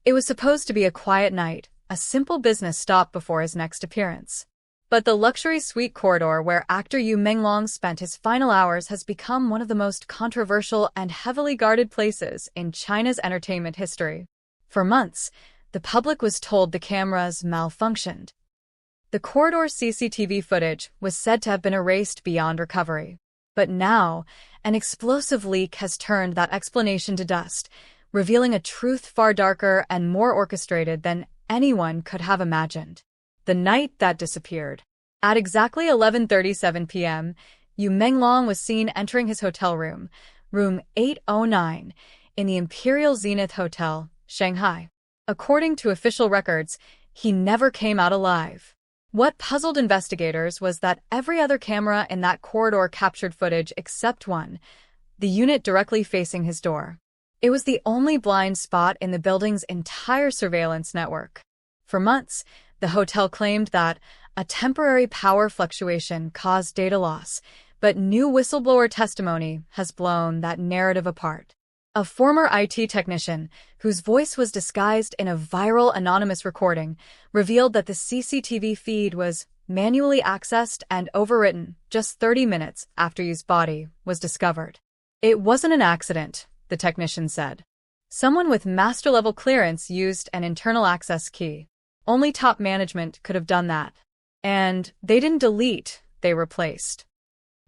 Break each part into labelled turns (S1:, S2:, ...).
S1: It was supposed to be a quiet night, a simple business stop before his next appearance. But the luxury suite corridor where actor Menglong's spent his final hours has become one of the most controversial and heavily guarded places in China's entertainment history. For months, the public was told the cameras malfunctioned. The corridor's CCTV footage was said to have been erased beyond recovery. But now, an explosive leak has turned that explanation to dust, revealing a truth far darker and more orchestrated than anyone could have imagined. The night that disappeared. At exactly 11:37 p.m., Menglong was seen entering his hotel room, room 809, in the Imperial Zenith Hotel, Shanghai. According to official records, he never came out alive. What puzzled investigators was that every other camera in that corridor captured footage except one, the unit directly facing his door. It was the only blind spot in the building's entire surveillance network. For months, the hotel claimed that a temporary power fluctuation caused data loss, but new whistleblower testimony has blown that narrative apart. A former IT technician, whose voice was disguised in a viral anonymous recording, revealed that the CCTV feed was manually accessed and overwritten just 30 minutes after Yu's body was discovered. It wasn't an accident, the technician said. Someone with master-level clearance used an internal access key. Only top management could have done that. And they didn't delete, they replaced.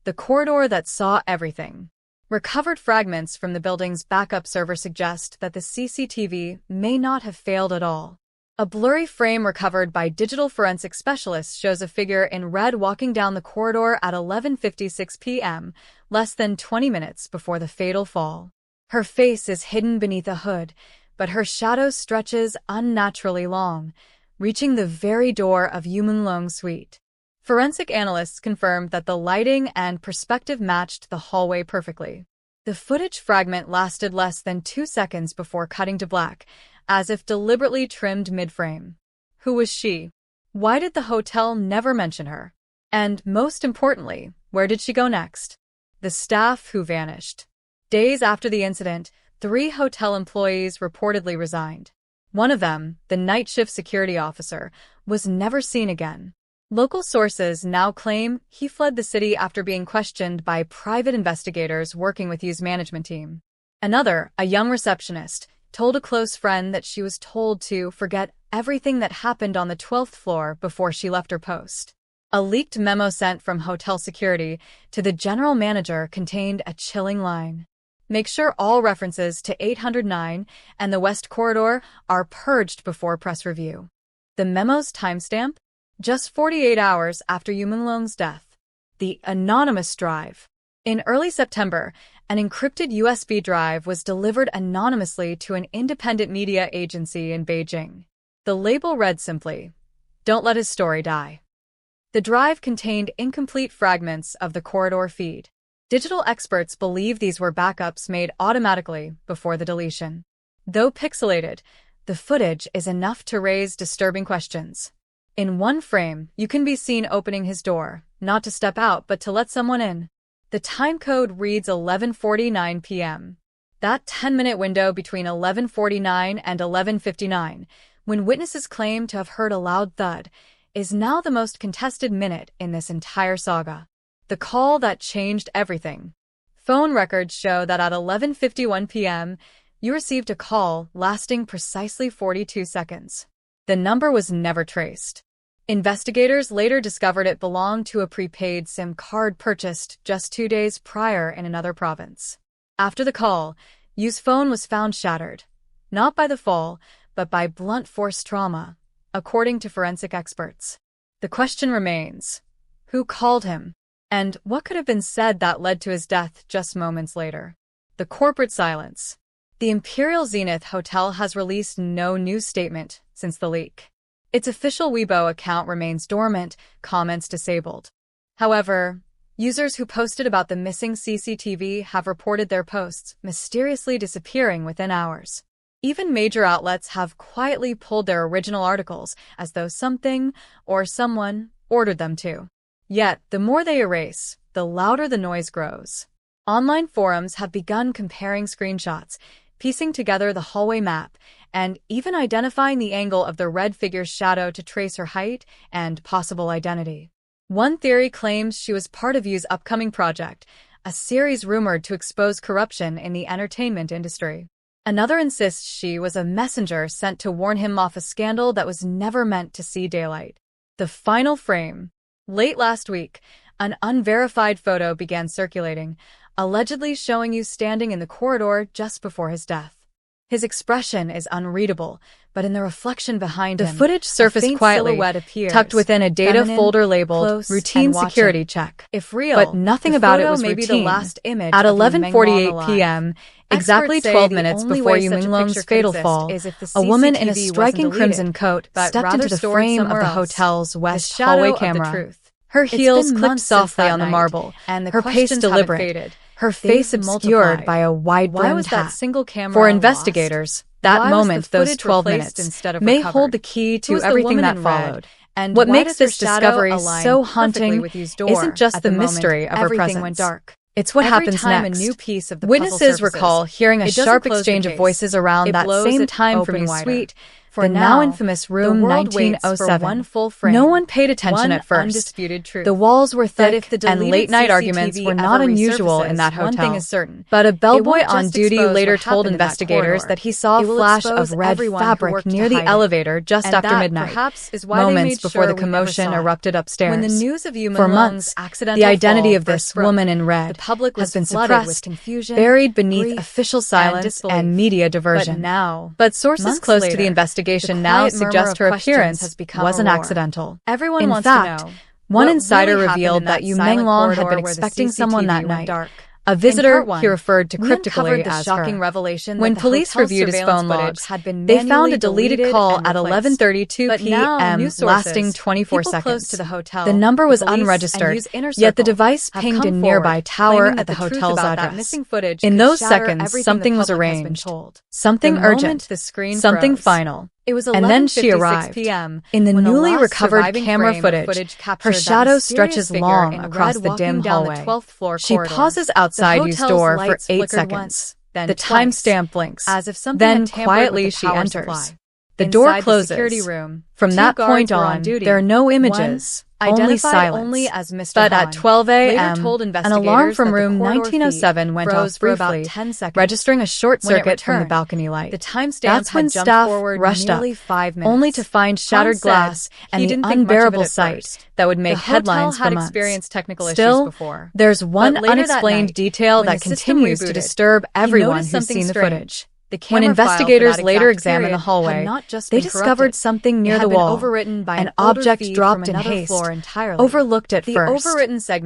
S1: The corridor that saw everything. Recovered fragments from the building's backup server suggest that the CCTV may not have failed at all. A blurry frame recovered by digital forensic specialists shows a figure in red walking down the corridor at 11:56 p.m., less than 20 minutes before the fatal fall. Her face is hidden beneath a hood, but her shadow stretches unnaturally long, reaching the very door of Menglong's suite. Forensic analysts confirmed that the lighting and perspective matched the hallway perfectly. The footage fragment lasted less than 2 seconds before cutting to black, as if deliberately trimmed mid-frame. Who was she? Why did the hotel never mention her? And most importantly, where did she go next? The staff who vanished. Days after the incident, 3 hotel employees reportedly resigned. One of them, the night shift security officer, was never seen again. Local sources now claim he fled the city after being questioned by private investigators working with Yu's management team. Another, a young receptionist, told a close friend that she was told to forget everything that happened on the 12th floor before she left her post. A leaked memo sent from hotel security to the general manager contained a chilling line. Make sure all references to 809 and the West Corridor are purged before press review. The memo's timestamp? Just 48 hours after Menglong's death. The anonymous drive. In early September, an encrypted USB drive was delivered anonymously to an independent media agency in Beijing. The label read simply, "Don't let his story die." The drive contained incomplete fragments of the corridor feed. Digital experts believe these were backups made automatically before the deletion. Though pixelated, the footage is enough to raise disturbing questions. In one frame, you can be seen opening his door, not to step out but to let someone in. The timecode reads 11:49 p.m. That 10-minute window between 11:49 and 11:59, when witnesses claim to have heard a loud thud, is now the most contested minute in this entire saga. The call that changed everything. Phone records show that at 11:51 p.m., you received a call lasting precisely 42 seconds. The number was never traced. Investigators later discovered it belonged to a prepaid SIM card purchased just 2 days prior in another province. After the call, Yu's phone was found shattered, not by the fall, but by blunt force trauma, according to forensic experts. The question remains, who called him? And what could have been said that led to his death just moments later? The corporate silence. The Imperial Zenith Hotel has released no news statement since the leak. Its official Weibo account remains dormant, comments disabled. However, users who posted about the missing CCTV have reported their posts mysteriously disappearing within hours. Even major outlets have quietly pulled their original articles as though something or someone ordered them to. Yet, the more they erase, the louder the noise grows. Online forums have begun comparing screenshots, piecing together the hallway map, and even identifying the angle of the red figure's shadow to trace her height and possible identity. One theory claims she was part of Yu's upcoming project, a series rumored to expose corruption in the entertainment industry. Another insists she was a messenger sent to warn him off a scandal that was never meant to see daylight. The final frame. Late last week, an unverified photo began circulating, allegedly showing Yu standing in the corridor just before his death. His expression is unreadable, but in the reflection behind him, the footage surfaced quietly, appears, tucked within a data folder labeled "Routine Security Check." If real, but nothing about it was routine. The last image at 11:48 p.m., exactly 12 minutes before Yu Menglong'S fatal fall, a woman in a striking crimson coat stepped into the frame of the hotel's west hallway camera. Her heels clicked softly on the marble, and her pace deliberate. Her face obscured by a wide-brimmed hat. For investigators, that moment, those 12 minutes, may hold the key to everything that followed. And what makes this discovery so haunting isn't just the mystery of her presence. It's what happens next. Witnesses recall hearing a sharp exchange of voices around that same time from Yu's suite, the now infamous room 1907. No one paid attention at first. The walls were thick, and late-night arguments were not unusual in that hotel. But a bellboy on duty later told investigators that he saw a flash of red fabric near the elevator just after midnight, moments before the commotion erupted upstairs. For months, the identity of this woman in red has been suppressed, buried beneath official silence and media diversion. But sources close to the investigation now suggest her appearance wasn't accidental. In fact, one insider revealed that Yu Menglong had been expecting someone that night. A visitor he referred to cryptically as her. When police reviewed his phone logs, they found a deleted call at 11:32 p.m. lasting 24 seconds. The number was unregistered, yet the device pinged a nearby tower at the hotel's address. In those seconds, something was arranged. Something urgent. Something final. And then she arrived. In the newly recovered camera footage, her shadow stretches long across the dim hallway. She pauses outside Yu's door for 8 seconds. The timestamp blinks. Then quietly she enters. The door closes. From that point on, there are no images, only silence. But at 12 a.m., an alarm from room 1907 went off briefly, registering a short circuit from the balcony light. That's when staff rushed up, only to find shattered glass and the unbearable sight that would make headlines for months. Still, there's one unexplained detail that continues to disturb everyone who's seen the footage. When investigators later examined the hallway, they discovered something near the wall, an object dropped in haste, overlooked at first.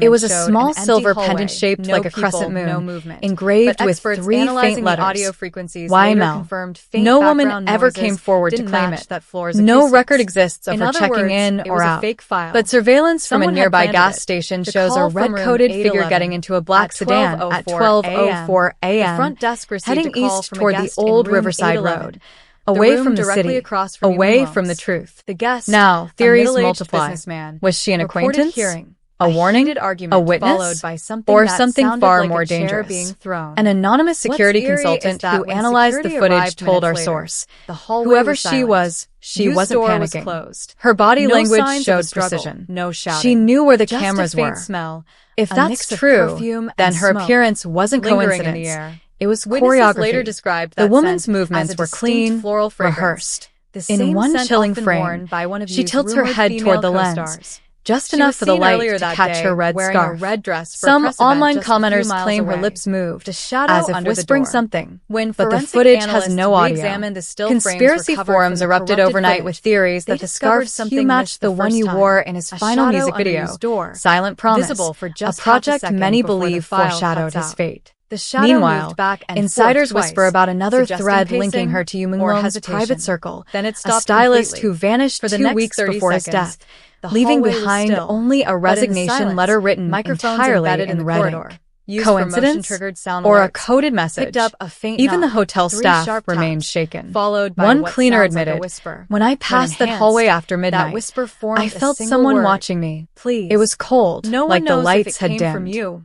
S1: It was a small silver pendant shaped like a crescent moon, engraved with 3 faint letters, YML. No woman ever came forward to claim it. No record exists of her checking in or out. But surveillance from a nearby gas station shows a red-coated figure getting into a black sedan at 12:04 a.m., heading east toward the old Riverside Road, away from the city, away from the truth. Now, theories multiply. Was she an acquaintance? A warning? A witness? Or something far more dangerous? An anonymous security consultant who analyzed the footage told our source, whoever she wasn't panicking. Her body language showed precision. She knew where the cameras were. If that's true, then her appearance wasn't coincidence. It was choreography. The woman's movements were clean, rehearsed. In one chilling frame, she tilts her head toward the lens, just enough for the light to catch her red scarf. Some online commenters claim her lips moved, as if whispering something, but the footage has no audio. Conspiracy forums erupted overnight with theories that the scarf's hue matched the one Yu wore in his final music video, Silent Promise, a project many believe foreshadowed his fate. Meanwhile, insiders whisper about another thread linking her to Yu Menglong'S private circle, a stylist who vanished 2 weeks before his death, leaving behind only a resignation letter written entirely in red ink. Coincidence? Or a coded message? Even the hotel staff remained shaken. One cleaner admitted, "When I passed that hallway after midnight, I felt someone watching me. It was cold, like the lights had dimmed."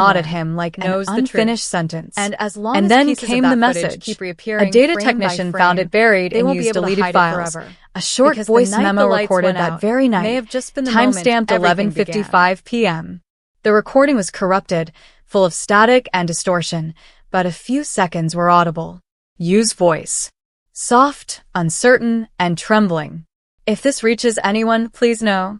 S1: gnawed at
S2: somewhere
S1: him like an
S2: knows the truth.
S1: unfinished sentence.
S2: And as long
S1: And
S2: as
S1: then
S2: pieces
S1: came
S2: of
S1: the
S2: that footage
S1: message.
S2: keep reappearing
S1: A data
S2: frame by
S1: technician
S2: frame,
S1: found it buried
S2: they
S1: in
S2: won't be
S1: used
S2: able to
S1: deleted
S2: hide it
S1: files.
S2: forever.
S1: A short
S2: Because the
S1: voice
S2: night
S1: memo
S2: the lights
S1: recorded
S2: went
S1: that
S2: out
S1: very night,
S2: may have just been the moment
S1: time-stamped
S2: everything began.
S1: 11:55 p.m. The recording was corrupted, full of static and distortion, but a few seconds were audible. Yu's voice. Soft, uncertain, and trembling. If this reaches anyone, please know